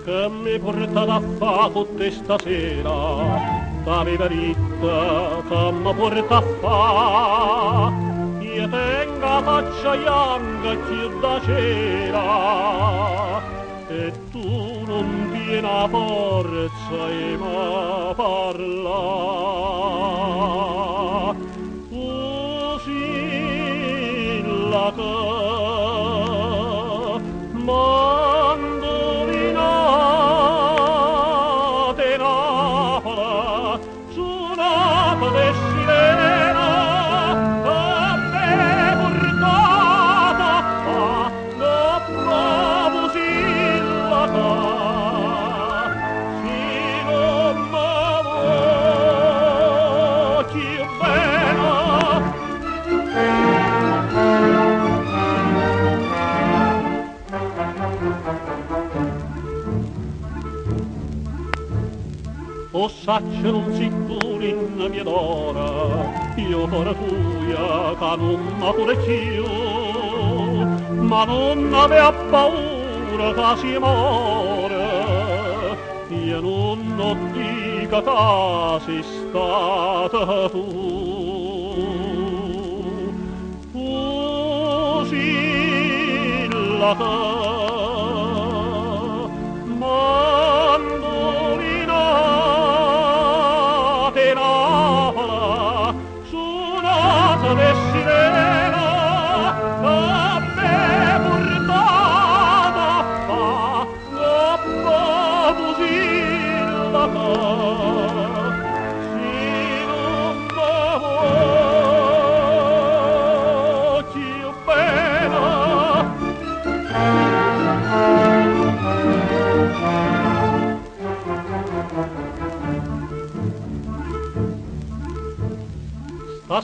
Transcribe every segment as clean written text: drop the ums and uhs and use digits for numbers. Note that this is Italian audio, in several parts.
Che mi porta da fa tutte stasera, da viverita che mi porta a fa, io tenga faccia bianca più da cera, e tu non vieni a forza e mi parla. Così la che o sacce non si pure in mia d'ora, io fora tuia, che non m'apure più, ma non avea paura che si muore, io non ho dica che sei stata tu. Così la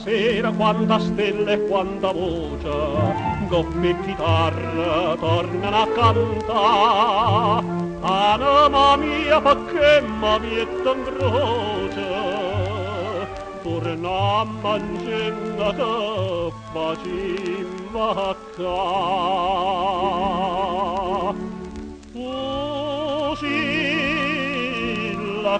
stasera quanta stella e quanta voce, goffi e chitarra tornano a cantare, anima mia perché mi vieta in croce, torna a mangiare che facimmo qua. Così la